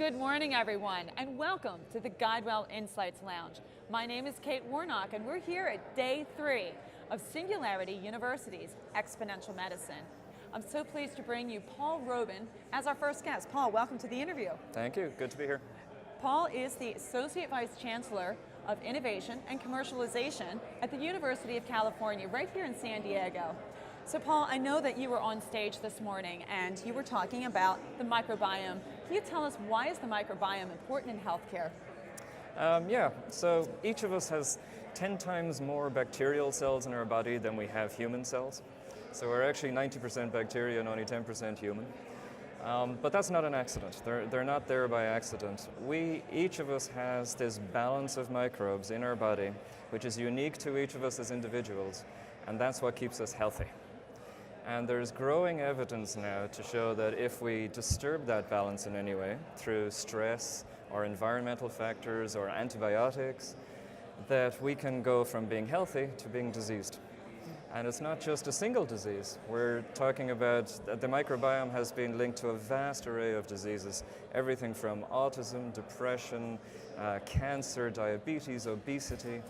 Good morning, everyone, and welcome to the GuideWell Insights Lounge. My name is Kate Warnock, and we're here at day 3 of Singularity University's Exponential Medicine. I'm so pleased to bring you Paul Roben as our first guest. Paul, welcome to the interview. Thank you. Good to be here. Paul is the Associate Vice Chancellor of Innovation and Commercialization at the University of California, right here in San Diego. So Paul, I know that you were on stage this morning and you were talking about the microbiome. Can you tell us why is the microbiome important in healthcare? So each of us has 10 times more bacterial cells in our body than we have human cells. So we're actually 90% bacteria and only 10% human. But that's not an accident. They're not there by accident. Each of us has this balance of microbes in our body, which is unique to each of us as individuals, and that's what keeps us healthy. And there's growing evidence now to show that if we disturb that balance in any way, through stress or environmental factors or antibiotics, that we can go from being healthy to being diseased. And it's not just a single disease. We're talking about the microbiome has been linked to a vast array of diseases, everything from autism, depression, cancer, diabetes, obesity.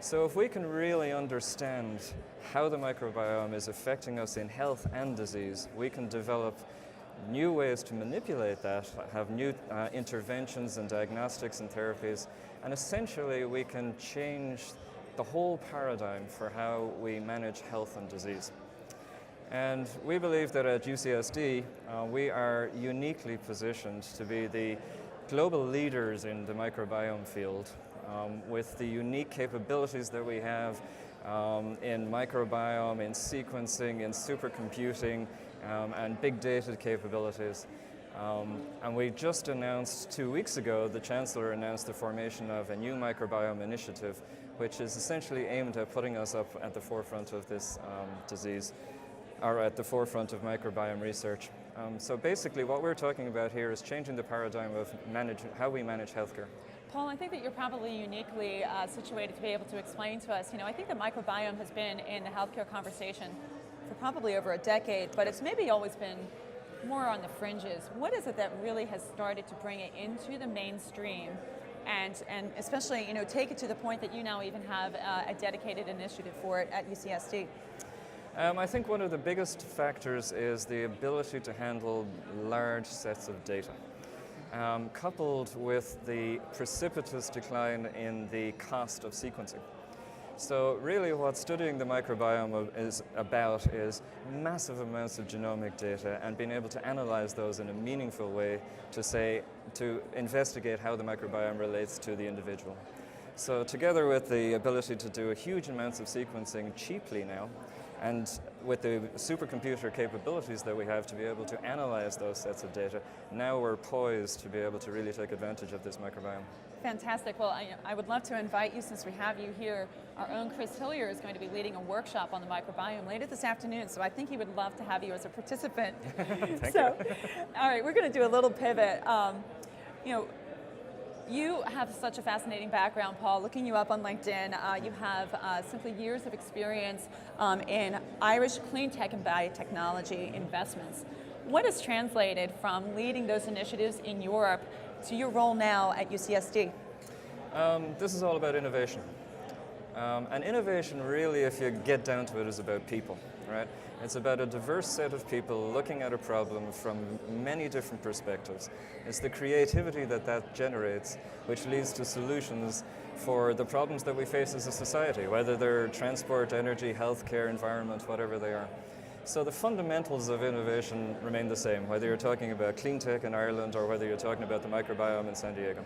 So if we can really understand how the microbiome is affecting us in health and disease, we can develop new ways to manipulate that, have new interventions and diagnostics and therapies, and essentially we can change the whole paradigm for how we manage health and disease. And we believe that at UCSD, we are uniquely positioned to be the global leaders in the microbiome field with the unique capabilities that we have in microbiome, in sequencing, in supercomputing, and big data capabilities. And we just announced 2 weeks ago, the Chancellor announced the formation of a new microbiome initiative, which is essentially aimed at putting us up at the forefront of this disease, or at the forefront of microbiome research. So basically what we're talking about here is changing the paradigm of how we manage healthcare. Paul, I think that you're probably uniquely situated to be able to explain to us, I think the microbiome has been in the healthcare conversation for probably over a decade, but it's maybe always been more on the fringes. What is it that really has started to bring it into the mainstream and especially, take it to the point that you now even have a dedicated initiative for it at UCSD? I think one of the biggest factors is the ability to handle large sets of data, coupled with the precipitous decline in the cost of sequencing. So really what studying the microbiome is about is massive amounts of genomic data and being able to analyze those in a meaningful way to investigate how the microbiome relates to the individual. So together with the ability to do huge amounts of sequencing cheaply now, and with the supercomputer capabilities that we have to be able to analyze those sets of data, now we're poised to be able to really take advantage of this microbiome. Fantastic. Well, I would love to invite you, since we have you here. Our own Chris Hillier is going to be leading a workshop on the microbiome later this afternoon, so I think he would love to have you as a participant. Thank you. All right, we're going to do a little pivot. You have such a fascinating background, Paul. Looking you up on LinkedIn, you have simply years of experience in Irish clean tech and biotechnology investments. What has translated from leading those initiatives in Europe to your role now at UCSD? This is all about innovation. And innovation really, if you get down to it, is about people, right? It's about a diverse set of people looking at a problem from many different perspectives. It's the creativity that generates, which leads to solutions for the problems that we face as a society, whether they're transport, energy, healthcare, environment, whatever they are. So the fundamentals of innovation remain the same, whether you're talking about clean tech in Ireland or whether you're talking about the microbiome in San Diego.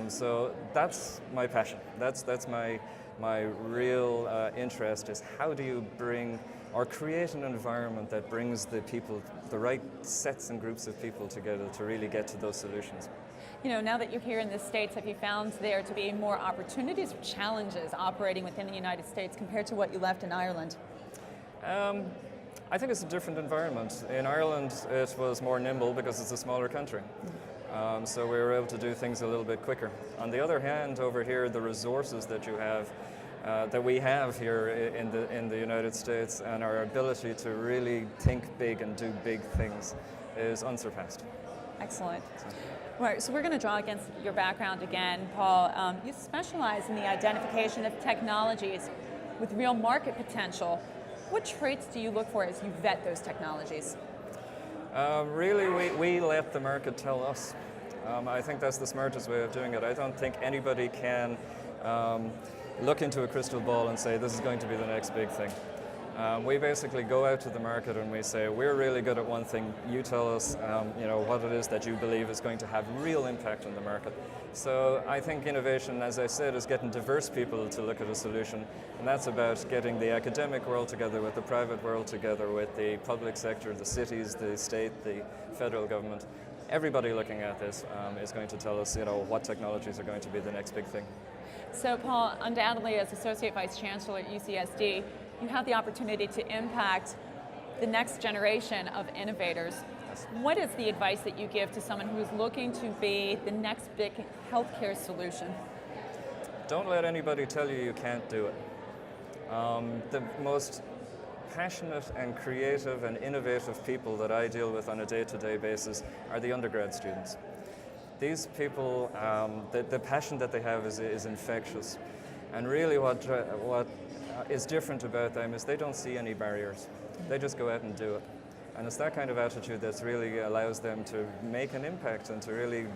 So that's my passion. That's my real interest, is how do you bring or create an environment that brings the right sets and groups of people together to really get to those solutions. Now that you're here in the States, have you found there to be more opportunities or challenges operating within the United States compared to what you left in Ireland? I think it's a different environment. In Ireland, it was more nimble because it's a smaller country. So we were able to do things a little bit quicker. On the other hand, over here, the resources that you have, that we have here in the United States, and our ability to really think big and do big things is unsurpassed. Excellent. Right, so we're going to draw against your background again, Paul. You specialize in the identification of technologies with real market potential. What traits do you look for as you vet those technologies? Really, we let the market tell us. I think that's the smartest way of doing it. I don't think anybody can look into a crystal ball and say this is going to be the next big thing. We basically go out to the market and we say, we're really good at one thing, you tell us what it is that you believe is going to have real impact on the market. So I think innovation, as I said, is getting diverse people to look at a solution, and that's about getting the academic world together with the private world together with the public sector, the cities, the state, the federal government. Everybody looking at this is going to tell us what technologies are going to be the next big thing. So Paul, undoubtedly as Associate Vice Chancellor at UCSD, you have the opportunity to impact the next generation of innovators. Yes. What is the advice that you give to someone who is looking to be the next big healthcare solution? Don't let anybody tell you can't do it. The most passionate and creative and innovative people that I deal with on a day-to-day basis are the undergrad students. These people, the passion that they have is infectious. And really what is different about them is they don't see any barriers. They just go out and do it. And it's that kind of attitude that really allows them to make an impact and to really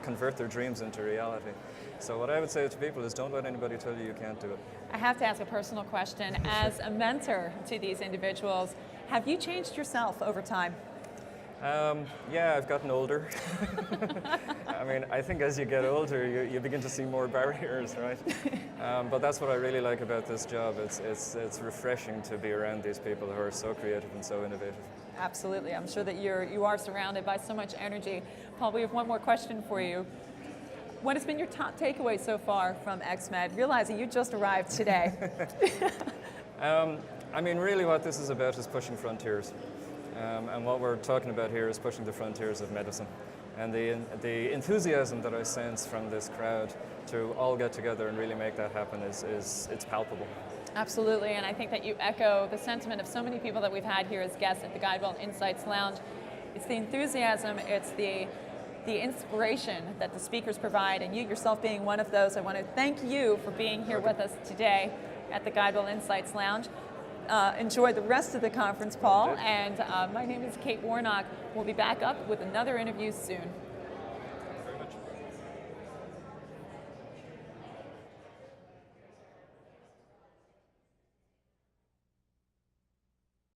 convert their dreams into reality. So what I would say to people is don't let anybody tell you can't do it. I have to ask a personal question. As a mentor to these individuals, have you changed yourself over time? Yeah, I've gotten older. I mean, I think as you get older, you begin to see more barriers, right? But that's what I really like about this job. It's refreshing to be around these people who are so creative and so innovative. Absolutely. I'm sure that you are surrounded by so much energy. Paul, we have one more question for you. What has been your top takeaway so far from XMed, realizing you just arrived today? I mean, really what this is about is pushing frontiers. And what we're talking about here is pushing the frontiers of medicine. And the enthusiasm that I sense from this crowd to all get together and really make that happen it's palpable. Absolutely, and I think that you echo the sentiment of so many people that we've had here as guests at the Guidewell Insights Lounge. It's the enthusiasm, it's the inspiration that the speakers provide, and you yourself being one of those. I want to thank you for being here with us today at the Guidewell Insights Lounge. Enjoy the rest of the conference, Paul, and my name is Kate Warnock. We'll be back up with another interview soon.